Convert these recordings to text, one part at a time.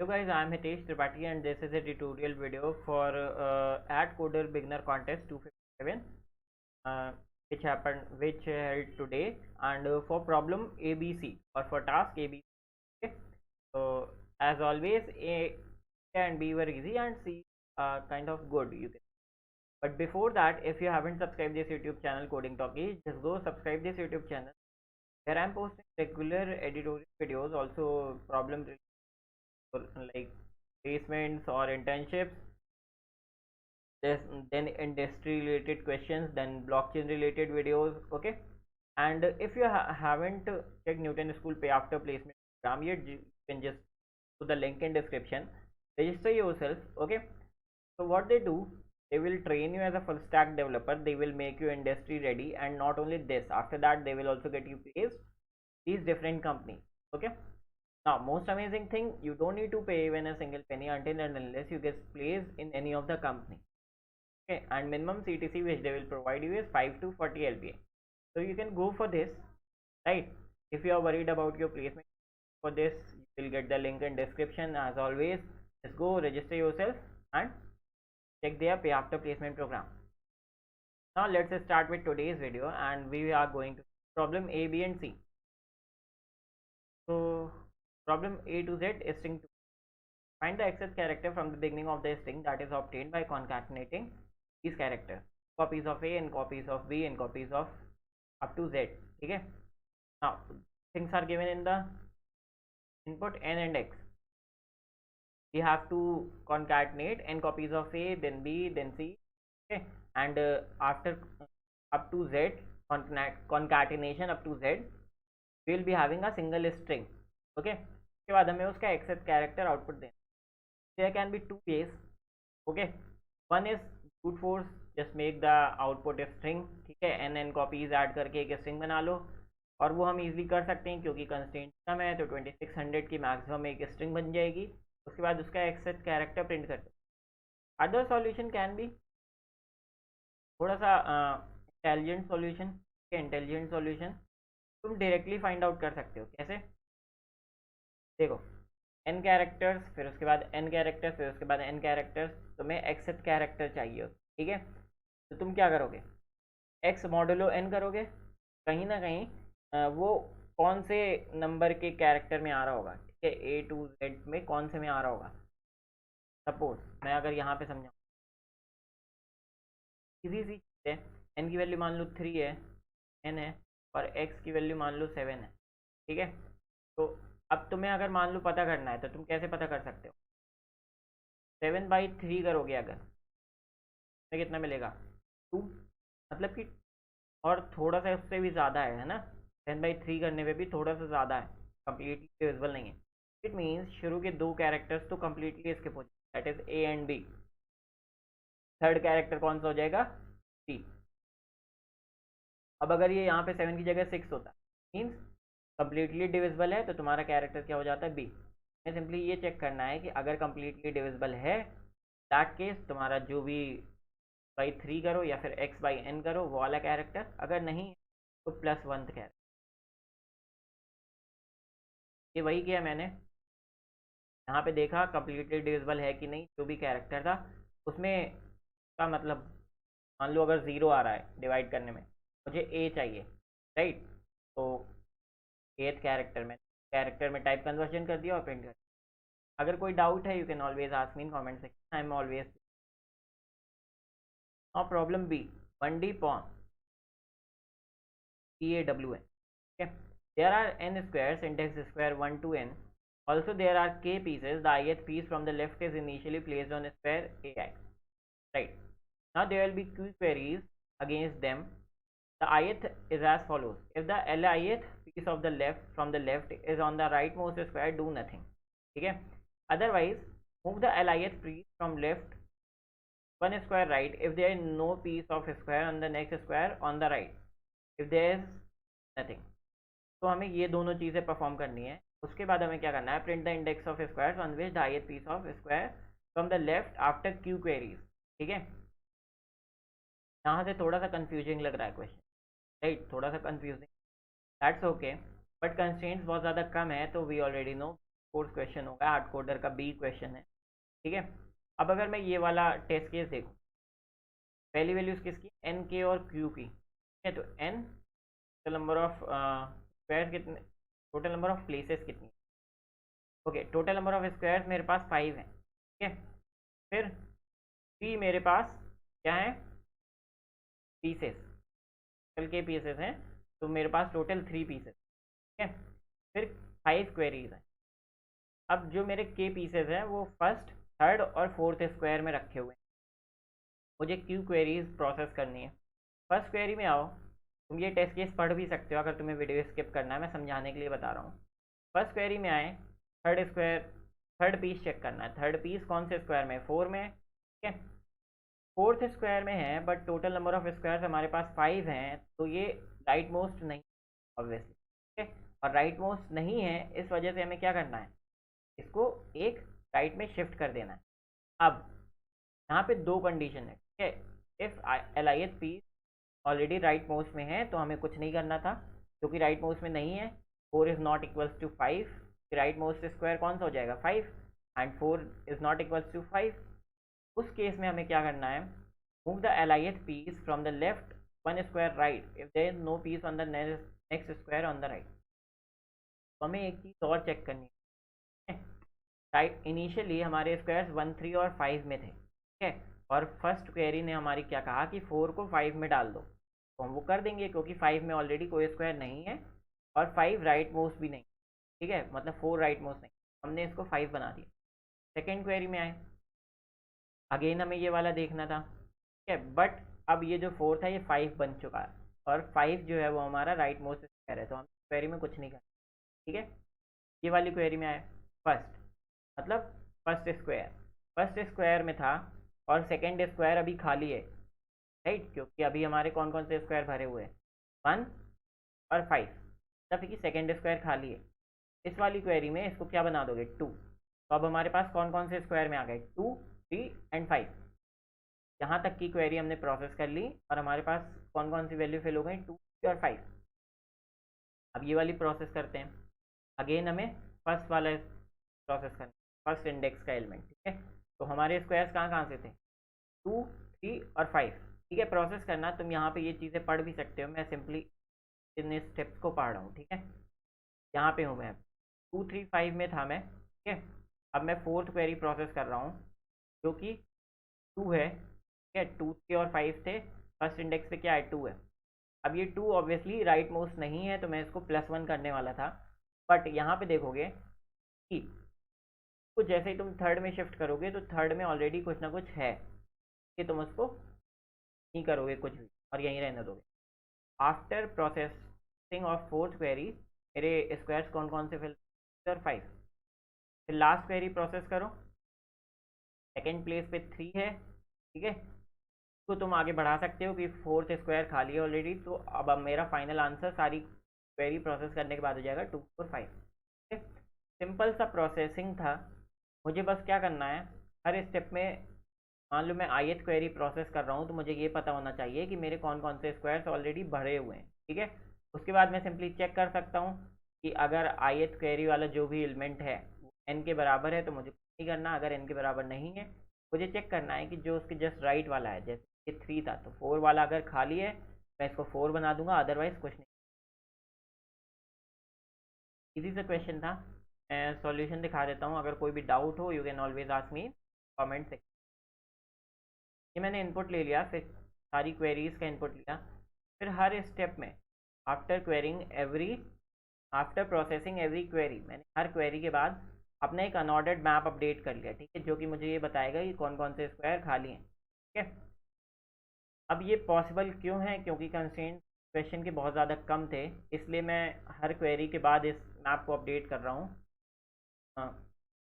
Hello guys, I am Hitesh Tripathi and this is a tutorial video for Ad Coder Beginner Contest 257 uh, which held today and for problem ABC or for task ABC. Okay? So as always A and B were easy and C kind of good you can. But before that, if you haven't subscribed this YouTube channel Coding Talkie, just go subscribe this YouTube channel. Here I am posting regular editorial videos, also problem like placements or internships, this then industry related questions, then blockchain related videos. Okay, and if you haven't checked Newton School pay after placement program yet, you can just to the link in description, register yourself. Okay, so what they do, they will train you as a full stack developer, they will make you industry ready, and not only this, after that they will also get you placed these different companies. Okay, now most amazing thing, you don't need to pay even a single penny until and unless you get placed in any of the company. Okay, and minimum CTC which they will provide you is 5 to 40 LPA. So you can go for this, right? If you are worried about your placement for this, you will get the link in description. As always, just go register yourself and check their pay after placement program. Now let's start with today's video and we are going to problem A, B and C. So problem A to Z is string 2. Find the excess character from the beginning of the string that is obtained by concatenating these characters, copies of A and copies of B and copies of up to Z. Okay, now things are given in the input n and x. We have to concatenate n copies of A, then B, then C. Okay, and after up to Z, concatenation up to Z, we will be having a single string. Okay, उसके बाद हमें उसका access character output देना. There can be two ways. Okay, one is brute force, just make the output a string. ठीक है, n copies add करके एक string बना लो, और वो हम इजीली कर सकते हैं क्योंकि कंस्ट्रेंट कम है, तो 2600 की मैक्सिमम एक स्ट्रिंग बन जाएगी. उसके बाद उसका एक्सेस कैरेक्टर प्रिंट करते. अदर सॉल्यूशन कैन बी थोड़ा सा इंटेलिजेंट सॉल्यूशन. इंटेलिजेंट सॉल्यूशन तुम डायरेक्टली फाइंड आउट कर सकते हो. कैसे? देखो, n कैरेक्टर्स, फिर उसके बाद n कैरेक्टर्स, फिर उसके बाद n कैरेक्टर्स, तुम्हें एक्सेस कैरेक्टर चाहिए. ठीक है, तो तुम क्या करोगे, x मॉडुलो n करोगे. कहीं ना कहीं वो कौन से नंबर के कैरेक्टर में आ रहा होगा. ठीक है, A to Z में कौन से में आ रहा होगा. सपोज मैं अगर यहाँ पे समझाऊँ, इजी सी चीज़ है. n की वैल्यू मान लो 3 है, n है, और x की वैल्यू मान लो 7 है. ठीक है, तो अब तुम्हें अगर मान लो पता करना है तो तुम कैसे पता कर सकते हो. 7/3 करोगे अगर, तो कितना मिलेगा, 2. मतलब कि और थोड़ा सा उससे भी ज़्यादा है ना. 10/3 करने पे भी थोड़ा सा ज़्यादा है, कम्प्लीटली डिविजिबल नहीं है. इट मीन्स शुरू के दो कैरेक्टर्स तो कम्प्लीटली स्किप हो जाए, that is A and B. Third character कौन सा हो जाएगा, सी. अब अगर ये यहाँ पे 7 की जगह 6 होता, मीन्स कम्प्लीटली डिविजिबल है, तो तुम्हारा कैरेक्टर क्या हो जाता है, बी. हमें सिंपली ये चेक करना है कि अगर कम्प्लीटली डिविजिबल है, दैट केस तुम्हारा जो भी बाई 3 करो या फिर x/n करो वो वाला कैरेक्टर. अगर नहीं तो +1 कैरेक्टर. ये वही किया मैंने. यहाँ पे देखा कम्प्लीटली डिविजिबल है कि नहीं, जो भी कैरेक्टर था उसमें का मतलब, मान लो अगर 0 आ रहा है डिवाइड करने में, मुझे a चाहिए, राइट. तो एथ कैरेक्टर में टाइप कन्वर्जन कर दिया और प्रिंट कर दिया. अगर कोई डाउट है, you can always ask me in comment section, I am always. Now problem B, 1D pawn PAWN. Okay, there are n squares, index square 1 to n. Also there are k pieces. The ith piece from the left is initially placed on square AI. Right. Now there will be q queries against them. The ith is as follows. If the lith piece of the left from the left is on the rightmost square, do nothing. Okay. Otherwise, move the lith piece from left one square right if there is no piece of square on the next square on the right. If there is nothing. तो हमें ये दोनों चीज़ें perform करनी है. उसके बाद हमें क्या करना है, print the index of squares on which the ith piece of square from the left after Q queries. ठीक है, यहाँ से थोड़ा सा कंफ्यूजिंग लग रहा है क्वेश्चन, राइट, थोड़ा सा confusing. That's okay, but constraints बहुत ज़्यादा कम है, तो we already know fourth question होगा, हार्ड कोडर का बी क्वेश्चन है, ठीक है। अब अगर मैं ये वाला टेस्ट केस देखूँ, पहली वैल्यूज किसकी, एन के और क्यू की, ठीक है। तो N total number of squares कितने, टोटल नंबर ऑफ प्लेसेस कितनी, okay. Total number of squares मेरे पास 5 है, ठीक है। फिर 3 मेरे पास क्या है, पीसेस, टोटल के पीसेस हैं, तो मेरे पास टोटल 3 पीसेस, ठीक है। फिर 5 क्वेरीज हैं। अब जो मेरे के पीसेस हैं वो फर्स्ट, थर्ड और फोर्थ स्क्वायर में रखे हुए हैं। मुझे क्यू क्वेरीज प्रोसेस करनी है। फर्स्ट क्वेरी में आओ, तुम ये टेस्ट केस पढ़ भी सकते हो अगर तुम्हें वीडियो स्किप करना है, मैं समझाने के लिए बता रहा हूँ। फर्स्ट क्वेरी में आए, third square, third piece check करना है। थर्ड पीस कौन से स्क्वायर में है, 4 में है, ठीक है। फोर्थ स्क्वायर में है, but total number of squares हमारे पास 5 हैं, तो ये राइट मोस्ट नहीं, ऑब्वियसली, ठीक है। और राइट मोस्ट नहीं है, इस वजह से हमें क्या करना है, इसको एक राइट में शिफ्ट कर देना है। अब यहाँ पे दो कंडीशन है, ठीक है। इफ एल आई एथ पी ऑलरेडी राइट मोस्ट में है तो हमें कुछ नहीं करना था, क्योंकि राइट मोस्ट में नहीं है। 4 is not equals to 5, rightmost square कौन सा हो जाएगा, 5, and 4 is not equals to 5। उस केस में हमें क्या करना है, move the alight piece from the left 1 square right if there is no piece on the next square on the right. तो हमें एक चीज़ और चेक करनी है, राइट। इनिशियली हमारे स्क्वायर्स 1, 3 और 5 में थे, ठीक है। और फर्स्ट क्वेरी ने हमारी क्या कहा कि 4 को 5 में डाल दो, तो हम वो कर देंगे, क्योंकि 5 में ऑलरेडी कोई स्क्वायर नहीं है और 5 राइट मोस्ट भी नहीं, ठीक है। मतलब 4 राइट मोस्ट नहीं, हमने इसको 5 बना दिया। सेकेंड क्वेरी में आए, अगेन हमें ये वाला देखना था, ठीक है। बट अब ये जो फोर्थ है ये 5 बन चुका है, और 5 जो है वो हमारा राइट मोस्ट स्क्वायर है, तो हम क्वेरी में कुछ नहीं करना, ठीक है। ये वाली क्वेरी में आए, फर्स्ट मतलब फर्स्ट स्क्वायर में था, और सेकेंड स्क्वायर अभी खाली है, राइट, क्योंकि अभी हमारे कौन कौन से स्क्वायर भरे हुए हैं, 1 और 5, तब कि सेकेंड स्क्वायर खाली है। इस वाली क्वेरी में इसको क्या बना दोगे, 2। तो अब हमारे पास कौन कौन से स्क्वायर में आ गए, 2, 3 एंड 5। यहाँ तक की क्वेरी हमने प्रोसेस कर ली, और हमारे पास कौन कौन सी वैल्यू फिल हो गई, 2, 3 और 5। अब ये वाली प्रोसेस करते हैं। अगेन हमें फर्स्ट वाला प्रोसेस करना, फर्स्ट इंडेक्स का एलिमेंट, ठीक है। तो हमारे स्क्वायर्स कहाँ कहाँ से थे, 2, 3 और 5, ठीक है। प्रोसेस करना, तुम यहाँ पे ये चीज़ें पढ़ भी सकते हो, मैं सिंपली इन स्टेप्स को पढ़ रहा हूँ, ठीक है। यहाँ पे हूँ मैं, 2, 3, 5 में था मैं, ठीक है। अब मैं फोर्थ क्वेरी प्रोसेस कर रहा हूँ, जो कि 2 है, ठीक है। 2, 3 और 5 थे, फर्स्ट इंडेक्स पे क्या है, 2 है। अब ये 2 ऑब्वियसली राइट मोस्ट नहीं है, तो मैं इसको +1 करने वाला था, बट यहाँ पे देखोगे कि कुछ जैसे ही तुम थर्ड में शिफ्ट करोगे, तो थर्ड में ऑलरेडी कुछ ना कुछ है, कि तुम उसको नहीं करोगे कुछ भी और यहीं रहने दोगे। After processing of fourth query मेरे स्क्वायर्स कौन कौन से फिल, 5। फिर लास्ट क्वेरी प्रोसेस करो, सेकेंड प्लेस पे 3 है, ठीक है। तो तुम आगे बढ़ा सकते हो कि फोर्थ स्क्वायर खाली है ऑलरेडी, तो अब मेरा फाइनल आंसर सारी क्वेरी प्रोसेस करने के बाद हो जाएगा 2, 4, 5, ठीक है। सिंपल सा प्रोसेसिंग था, मुझे बस क्या करना है, हर स्टेप में, मान लो मैं ith क्वेरी प्रोसेस कर रहा हूँ, तो मुझे ये पता होना चाहिए कि मेरे कौन कौन से स्क्वायर्स ऑलरेडी भरे हुए हैं, ठीक है। उसके बाद मैं सिंपली चेक कर सकता हूँ कि अगर ith क्वेरी वाला जो भी एलिमेंट है वो n के बराबर है तो मुझे कुछ नहीं करना, अगर n के बराबर नहीं है मुझे चेक करना है कि जो उसके जस्ट राइट वाला है, जैसे ये 3 था तो 4 वाला अगर खाली है मैं इसको 4 बना दूंगा, अदरवाइज कुछ नहीं। इजी सा क्वेश्चन था, मैं सॉल्यूशन दिखा देता हूँ, अगर कोई भी डाउट हो you can always ask me comment section. ये मैंने इनपुट ले लिया, फिर सारी क्वेरीज का इनपुट लिया, फिर हर स्टेप में आफ्टर प्रोसेसिंग एवरी क्वेरी, मैंने हर क्वेरी के बाद अपना एक अनऑर्डर्ड मैप अपडेट कर लिया, ठीक है, जो कि मुझे ये बताएगा कि कौन कौन से स्क्वायर खाली हैं, ठीक है। अब ये पॉसिबल क्यों है, क्योंकि कंस्ट्रेंट क्वेश्चन के बहुत ज़्यादा कम थे, इसलिए मैं हर क्वेरी के बाद इस मैप को अपडेट कर रहा हूँ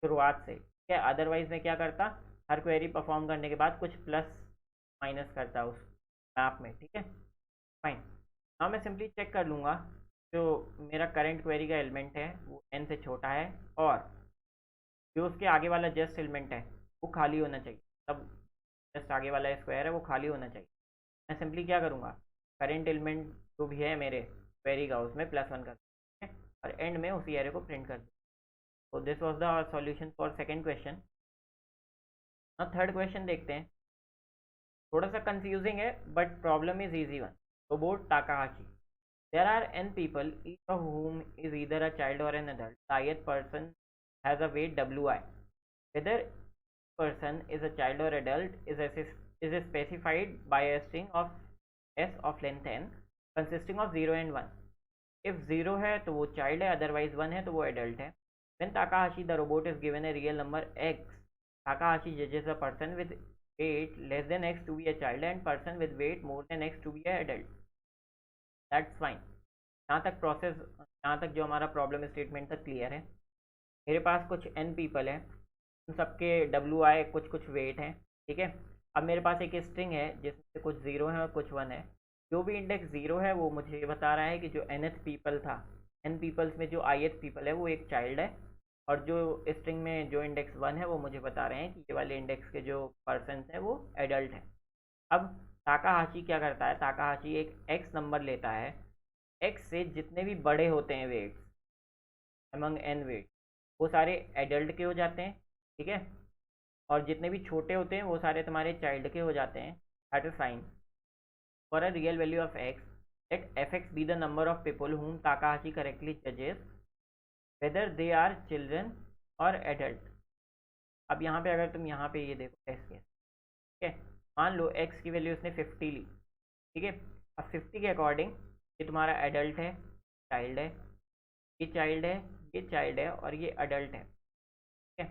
शुरुआत से, ठीक है। अदरवाइज़ मैं क्या करता, हर क्वेरी परफॉर्म करने के बाद कुछ प्लस माइनस करता उस मैप में, ठीक है। फाइन, हाँ मैं सिंपली चेक कर लूँगा जो मेरा करंट क्वेरी का एलिमेंट है वो n से छोटा है, और जो उसके आगे वाला जस्ट एलिमेंट है वो खाली होना चाहिए, तब जस्ट आगे वाला स्क्वायर है वो खाली होना चाहिए। मैं सिंपली क्या करूँगा, करेंट एलिमेंट जो भी है मेरे क्वेरी का उसमें +1 कर दूँ, ठीक है, और एंड में उसी एरे को प्रिंट कर दूँ। तो this was the solution for second question. अब थर्ड क्वेश्चन देखते हैं। थोड़ा सा कंफ्यूजिंग है but problem is easy one. Robot Takahashi. There are n people, each of whom is either a child or an adult. The ith person has a weight Wi. Whether person is a child or adult is specified by a string of s of length n consisting of 0 and 1. If 0 है तो वो child है, otherwise 1 है तो वो adult है. When Takahashi the robot is given a real number x, Takahashi judges a person with weight less than x to be a child and person with weight more than x to be an adult. That's fine. यहाँ तक process, यहाँ तक जो हमारा problem statement तक clear है। मेरे पास कुछ n पीपल है, उन सबके WI कुछ कुछ वेट है, ठीक है। अब मेरे पास एक स्ट्रिंग है जिसमें से कुछ 0 है और कुछ 1 है। जो भी इंडेक्स 0 है वो मुझे बता रहा है कि जो nth पीपल था, n पीपल्स में जो ith पीपल है वो एक चाइल्ड है, और जो स्ट्रिंग में जो इंडेक्स 1 है वो मुझे बता रहे हैं कि ये वाले इंडेक्स के जो पर्सन है वो एडल्ट है। अब ताकाहाशी क्या करता है, ताकाहाशी एक x नंबर लेता है, x से जितने भी बड़े होते हैं वेट्स अमंग n वेट वो सारे एडल्ट के हो जाते हैं, ठीक है। और जितने भी छोटे होते हैं वो सारे तुम्हारे चाइल्ड के हो जाते हैं। That is fine. For a real value of x, let fx be the number of people whom Takahashi correctly जजेस वेदर दे आर चिल्ड्रन और एडल्ट। अब यहाँ पे अगर तुम यहाँ पे ये देखो टेस्ट केस, ठीक है, मान लो x की वैल्यू उसने 50 ली, ठीक है। अब 50 के अकॉर्डिंग ये तुम्हारा एडल्ट है, चाइल्ड है, ये चाइल्ड है, ये चाइल्ड है और ये एडल्ट है, ठीक है।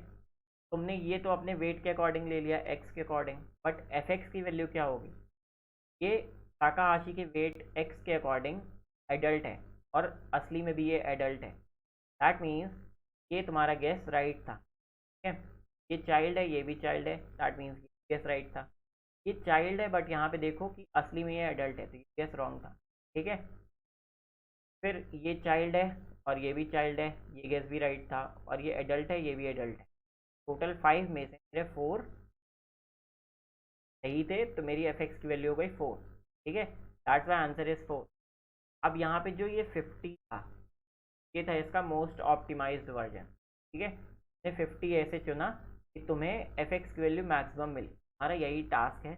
तुमने ये तो अपने वेट के अकॉर्डिंग ले लिया, x के अकॉर्डिंग, बट fx की वैल्यू क्या होगी? ये ताकाहाशी के वेट x के अकॉर्डिंग एडल्ट है और असली में भी ये एडल्ट है। दैट मीन्स ये तुम्हारा गेस राइट था, ठीक है। ये चाइल्ड है, ये भी चाइल्ड है, दैट मीन्स गेस राइट था। ये चाइल्ड है बट यहाँ पे देखो कि असली में ये एडल्ट है, तो ये गेस रॉन्ग था, ठीक है। फिर ये चाइल्ड है और ये भी चाइल्ड है, ये गेस भी राइट था, और ये एडल्ट है, ये भी एडल्ट है। टोटल 5 में से मेरे 4 सही थे, तो मेरी fx की वैल्यू हो गई 4, ठीक है। That's why answer is 4। अब यहाँ पे जो ये 50 था, ये था इसका मोस्ट ऑप्टिमाइज्ड वर्जन, ठीक है। मैंने 50 ऐसे चुना कि तुम्हें fx की वैल्यू मैक्सिमम मिली। हमारा यही टास्क है,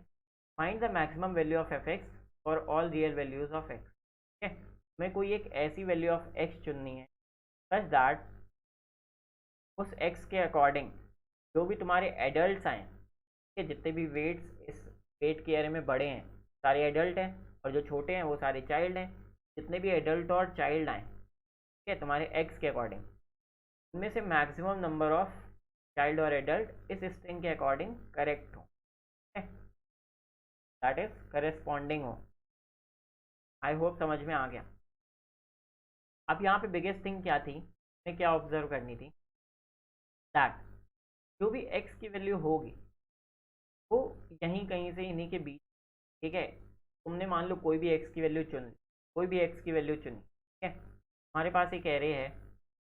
find the maximum value of fx for all real values of x, ठीक है। हमें कोई एक ऐसी वैल्यू ऑफ x चुननी है सच दैट उस x के अकॉर्डिंग जो भी तुम्हारे एडल्ट आए, ठीक है, जितने भी वेट्स इस वेट के एरिया में बड़े हैं सारे एडल्ट हैं, और जो छोटे हैं वो सारे चाइल्ड हैं। जितने भी एडल्ट और चाइल्ड आए, ठीक है, तुम्हारे x के अकॉर्डिंग, उनमें से मैक्सिमम नंबर ऑफ चाइल्ड और एडल्ट इस स्ट्रिंग के अकॉर्डिंग करेक्ट हो, दैट इज करेस्पॉन्डिंग हो। आई होप समझ में आ गया। अब यहाँ पे बिगेस्ट थिंग क्या थी, हमें क्या ऑब्जर्व करनी थी, दैट जो भी x की वैल्यू होगी वो यहीं कहीं से इन्हीं के बीच, ठीक है। तुमने मान लो कोई भी x की वैल्यू चुन ली, कोई भी x की वैल्यू चुनी, ठीक है। हमारे पास एक एरे है,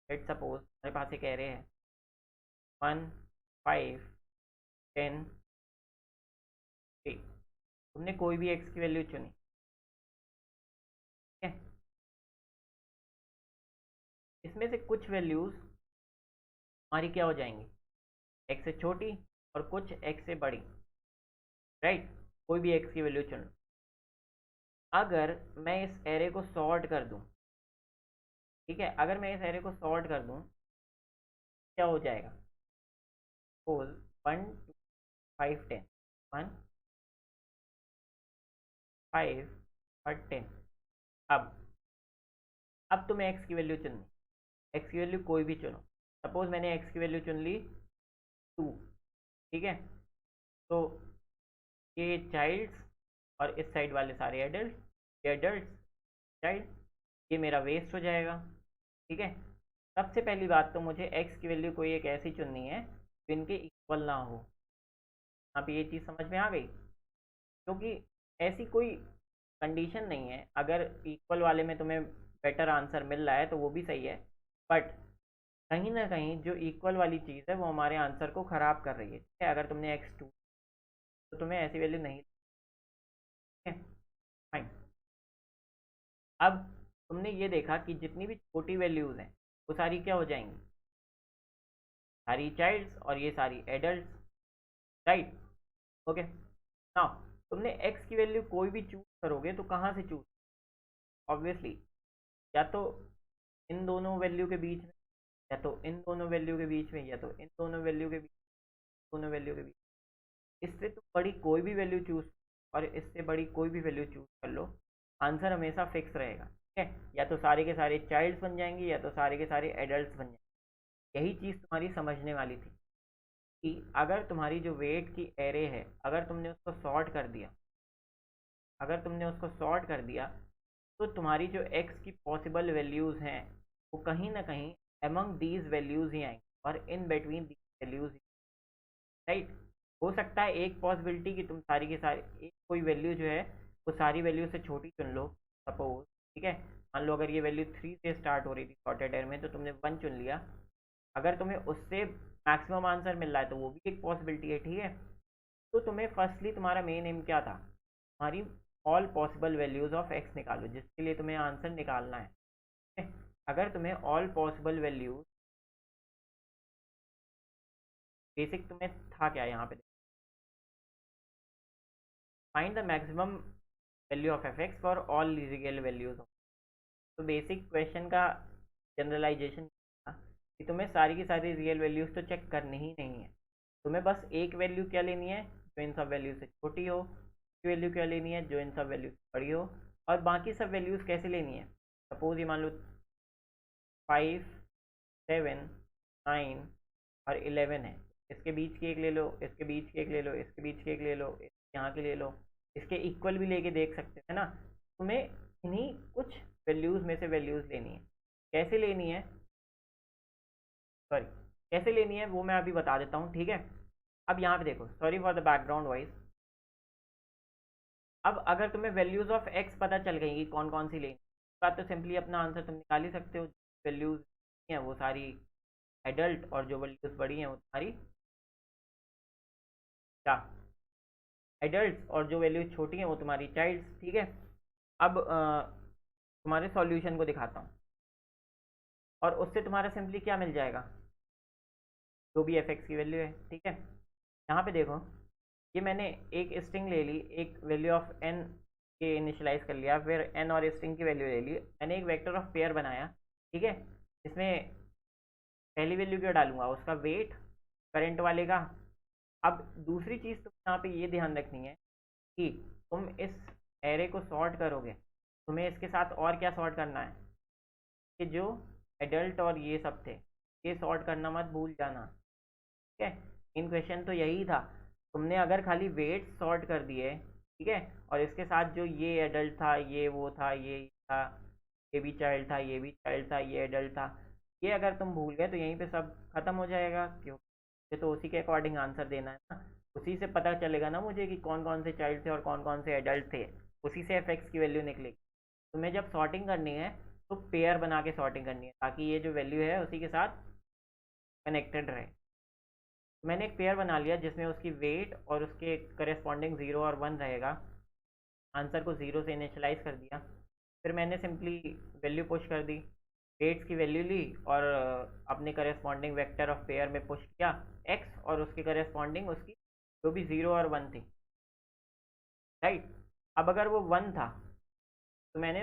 लेट सपोज हमारे पास एक एरे है 1 5 10 3। तुमने कोई भी x की वैल्यू चुनी, ठीक है। इसमें से कुछ वैल्यूज हमारी क्या हो जाएंगी, x से छोटी, और कुछ x से बड़ी, राइट। कोई भी x की वैल्यू चुन लो। अगर मैं इस एरे को सॉर्ट कर दूं, ठीक है, अगर मैं इस एरे को सॉर्ट कर दूं क्या हो जाएगा, सपोज 1 2 5 10 1 5 और 10। अब तुम्हें x की वैल्यू चुननी, x की वैल्यू कोई भी चुनो। सपोज मैंने x की वैल्यू चुन ली 2, ठीक है। तो ये चाइल्ड्स और इस साइड वाले सारे एडल्ट, ये एडल्ट चाइल्ड, ये मेरा वेस्ट हो जाएगा, ठीक है। सबसे पहली बात तो मुझे x की वैल्यू कोई एक ऐसी चुननी है जो इनके इक्वल ना हो। यहाँ पे ये चीज़ समझ में आ गई, क्योंकि ऐसी कोई कंडीशन नहीं है। अगर इक्वल वाले में तुम्हें बेटर आंसर मिल रहा है तो वो भी सही है, बट कहीं ना कहीं जो इक्वल वाली चीज़ है वो हमारे आंसर को ख़राब कर रही है, ठीक है। अगर तुमने x2 तो तुम्हें ऐसी वैल्यू नहीं, ठीक है, फाइन। अब तुमने ये देखा कि जितनी भी छोटी वैल्यूज़ हैं वो सारी क्या हो जाएंगी, सारी चाइल्ड्स और ये सारी एडल्ट, राइट। ओके, नाउ तुमने एक्स की वैल्यू कोई भी चूज करोगे तो कहाँ से चूज, ऑब्वियसली या तो इन दोनों वैल्यू के बीच में, या तो इन दोनों वैल्यू के बीच में, या तो इन दोनों वैल्यू के बीच, दोनों वैल्यू के बीच। इससे तो बड़ी कोई भी वैल्यू चूज, और इससे बड़ी कोई भी वैल्यू चूज कर लो, आंसर हमेशा फिक्स रहेगा, ठीक है। या तो सारे के सारे चाइल्ड्स बन जाएंगे या तो सारे के सारे एडल्ट्स बन जाएंगे। यही चीज़ तुम्हारी समझने वाली थी कि अगर तुम्हारी जो वेट की एरे है, अगर तुमने उसको सॉर्ट कर दिया, अगर तुमने उसको सॉर्ट कर दिया, तो तुम्हारी जो एक्स की पॉसिबल वैल्यूज़ हैं वो कहीं ना कहीं एमंग दीज वैल्यूज़ ही आएंगी और in between these values, right. हो सकता है एक पॉसिबिलिटी कि तुम सारी के सारी एक कोई वैल्यू जो है वो सारी वैल्यू से छोटी चुन लो, सपोज, ठीक है। मान लो अगर ये वैल्यू 3 से स्टार्ट हो रही थी सॉर्टेड एयर में, तो तुमने 1 चुन लिया। अगर तुम्हें उससे मैक्सिमम आंसर मिल रहा है तो वो भी एक पॉसिबिलिटी है, ठीक है। तो तुम्हें फर्स्टली तुम्हारा मेन एम क्या था, तुम्हारी all possible values of x निकालो, जिसके लिए तुम्हें आंसर निकालना है, ठीक है? अगर तुम्हें ऑल पॉसिबल वैल्यूज, बेसिक तुम्हें था क्या यहाँ पे, find the maximum value of F x for all real values. तो बेसिक क्वेश्चन का जनरलाइजेशन था कि तुम्हें सारी की सारी रियल वैल्यूज तो चेक करनी ही नहीं है, तुम्हें बस एक वैल्यू क्या लेनी है जो इन सब वैल्यू से छोटी हो, वैल्यू क्या लेनी है जो इन सब वैल्यू से बड़ी हो, और बाकी सब वैल्यूज़ कैसे लेनी है। सपोज ये मान लो 5, 7, 9 और 11 है, इसके बीच की एक ले लो, इसके बीच की एक ले लो, इसके बीच की एक ले लो, यहाँ की ले लो, इसके इक्वल भी लेके देख सकते हैं ना। तुम्हें इन्हीं कुछ वैल्यूज़ में से वैल्यूज़ लेनी है, कैसे लेनी है, सॉरी कैसे लेनी है वो मैं अभी बता देता हूँ, ठीक है। अब यहाँ पे देखो, sorry for the background voice. अब अगर तुम्हें वैल्यूज़ ऑफ एक्स पता चल गई कि कौन कौन सी लेनी, बात तो सिंपली अपना आंसर तुम निकाल ही सकते हो। वैल्यूज़ हैं वो सारी एडल्ट, और जो वैल्यूज़ बड़ी हैं वो तुम्हारी क्या, एडल्ट, और जो वैल्यूज छोटी हैं वो तुम्हारी चाइल्ड्स, ठीक है। अब तुम्हारे सॉल्यूशन को दिखाता हूँ, और उससे तुम्हारा सिंपली क्या मिल जाएगा, जो भी एफ एक्स की वैल्यू है, ठीक है। यहाँ पे देखो, ये मैंने एक स्ट्रिंग ले ली, एक वैल्यू ऑफ एन के इनिशलाइज कर लिया, फिर एन और स्ट्रिंग की वैल्यू ले ली, मैंने एक वेक्टर ऑफ पेयर बनाया, ठीक है। इसमें पहली वैल्यू क्या डालूंगा, उसका वेट करंट वाले का। अब दूसरी चीज़ तुम यहाँ पे ये ध्यान रखनी है कि तुम इस एरे को सॉर्ट करोगे, तुम्हें इसके साथ और क्या सॉर्ट करना है, कि जो एडल्ट और ये सब थे ये सॉर्ट करना मत भूल जाना, ठीक है। इन क्वेश्चन तो यही था, तुमने अगर खाली वेट सॉर्ट कर दिए, ठीक है, और इसके साथ जो ये एडल्ट था, ये वो था, ये था, ये भी चाइल्ड था, ये भी चाइल्ड था, ये एडल्ट था, ये अगर तुम भूल गए तो यहीं पे सब खत्म हो जाएगा। क्यों, ये तो उसी के अकॉर्डिंग आंसर देना है ना, उसी से पता चलेगा ना मुझे कि कौन कौन से चाइल्ड थे और कौन कौन से एडल्ट थे, उसी से एफ एक्स की वैल्यू निकलेगी। तुम्हें जब सॉर्टिंग करनी है तो पेयर बना के सॉर्टिंग करनी है, ताकि ये जो वैल्यू है उसी के साथ कनेक्टेड रहे। मैंने एक पेयर बना लिया जिसमें उसकी वेट और उसके करेस्पॉन्डिंग 0 और 1 रहेगा, आंसर को 0 से इनिशलाइज कर दिया, फिर मैंने सिंपली वैल्यू पुश कर दी, वेट्स की वैल्यू ली और अपने करेस्पॉन्डिंग वेक्टर ऑफ पेयर में पुश किया एक्स, और उसके करेस्पॉन्डिंग उसकी जो भी 0 और 1 थी, राइट। अब अगर वो 1 था तो मैंने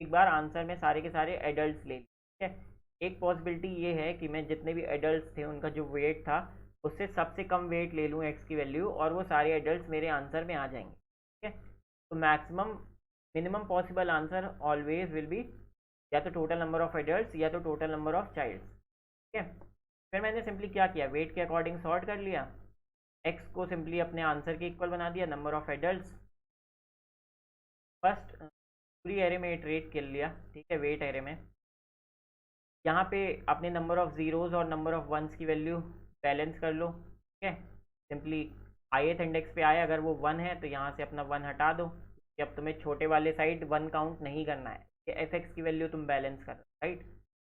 एक बार आंसर में सारे के सारे एडल्ट्स ले लिए, ठीक है। एक पॉसिबिलिटी ये है कि मैं जितने भी एडल्ट्स थे उनका जो वेट था उससे सबसे कम वेट ले लूँ एक्स की वैल्यू, और वो सारे एडल्ट्स मेरे आंसर में आ जाएंगे, ठीक है। तो maximum minimum possible answer always will be या तो टोटल नंबर ऑफ एडल्ट्स या तो टोटल नंबर ऑफ चाइल्ड्स, ठीक है। फिर मैंने सिंपली क्या किया, वेट के अकॉर्डिंग सॉर्ट कर लिया, एक्स को सिंपली अपने आंसर के इक्वल बना दिया, नंबर ऑफ एडल्ट्स फर्स्ट पूरी एरे में इटरेट कर लिया, ठीक है, वेट एरे में। यहाँ पे अपने नंबर ऑफ ज़ीरोज़ और नंबर ऑफ वंस की वैल्यू बैलेंस कर लो, ठीक है। सिंपली ith इंडेक्स पे आए, अगर वो 1 है तो यहाँ से अपना 1 हटा दो, कि अब तुम्हें छोटे वाले साइड 1 काउंट नहीं करना है। ये एफ एक्स की वैल्यू तुम बैलेंस कर रहे हो, राइट,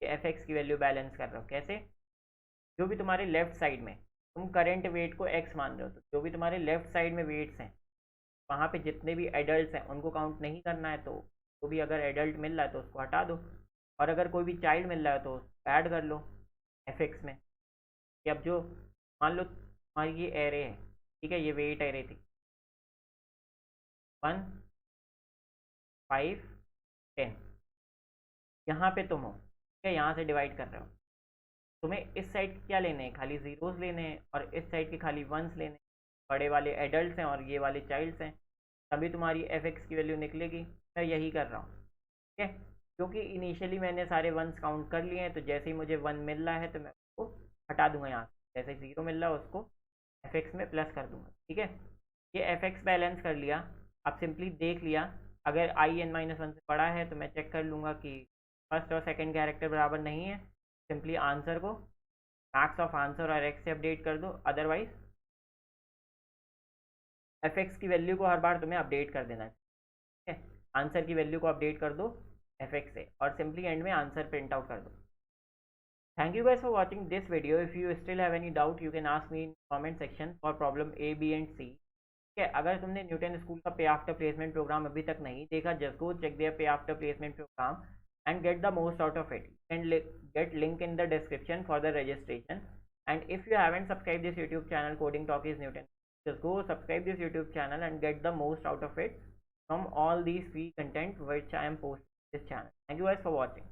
ये एफ एक्स की वैल्यू बैलेंस कर रहे हो कैसे, जो भी तुम्हारे लेफ्ट साइड में तुम करेंट वेट को एक्स मान रहे हो, तो जो भी तुम्हारे लेफ्ट साइड में वेट्स हैं वहाँ पे जितने भी एडल्ट हैं उनको काउंट नहीं करना है, तो भी अगर एडल्ट मिल रहा है तो उसको हटा दो, और अगर कोई भी चाइल्ड मिल रहा है तो ऐड कर लो एफ एक्स में, कि अब जो मान लो तुम्हारी ये एरे है, ठीक है, ये वेट एरे थी 1 5 10, यहाँ पे तुम हो, ठीक है, यहाँ से डिवाइड कर रहे हो, तुम्हें इस साइड क्या लेने हैं, खाली जीरोस लेने हैं, और इस साइड के खाली वंस लेने हैं। बड़े वाले एडल्ट हैं और ये वाले चाइल्ड्स हैं, तभी तुम्हारी एफ एक्स की वैल्यू निकलेगी। मैं यही कर रहा हूँ, ठीक है, क्योंकि इनिशियली मैंने सारे वंस काउंट कर लिए हैं, तो जैसे ही मुझे 1 मिल रहा है तो मैं उसको हटा दूंगा यहाँ से, जैसे 0 मिल रहा है उसको एफ एक्स में प्लस कर दूंगा, ठीक है। ये एफ एक्स बैलेंस कर लिया। अब सिंपली देख लिया, अगर आई एन माइनस वन से बड़ा है तो मैं चेक कर लूँगा कि फर्स्ट और सेकंड कैरेक्टर बराबर नहीं है, सिंपली आंसर को मैक्स ऑफ आंसर और एक्स से अपडेट कर दो, अदरवाइज एफ एक्स की वैल्यू को हर बार तुम्हें अपडेट कर देना है, ठीक है, आंसर की वैल्यू को अपडेट कर दो एफ एक्स से, और सिंपली एंड में आंसर प्रिंट आउट कर दो। Thank you guys for watching this video. If you still have any doubt you can ask me in comment section for problem A, B and C. ठीक है, अगर तुमने Newton school का पे after placement programme अभी तक नहीं देखा, जस्ट गो चेक देयर पे after placement program and get the most out of it, and get link in the description for the registration. And if you haven't subscribed this YouTube channel Coding Talk is Newton, just go subscribe this YouTube channel and get the most out of it from all these free content which I am posting this channel. Thank you guys for watching.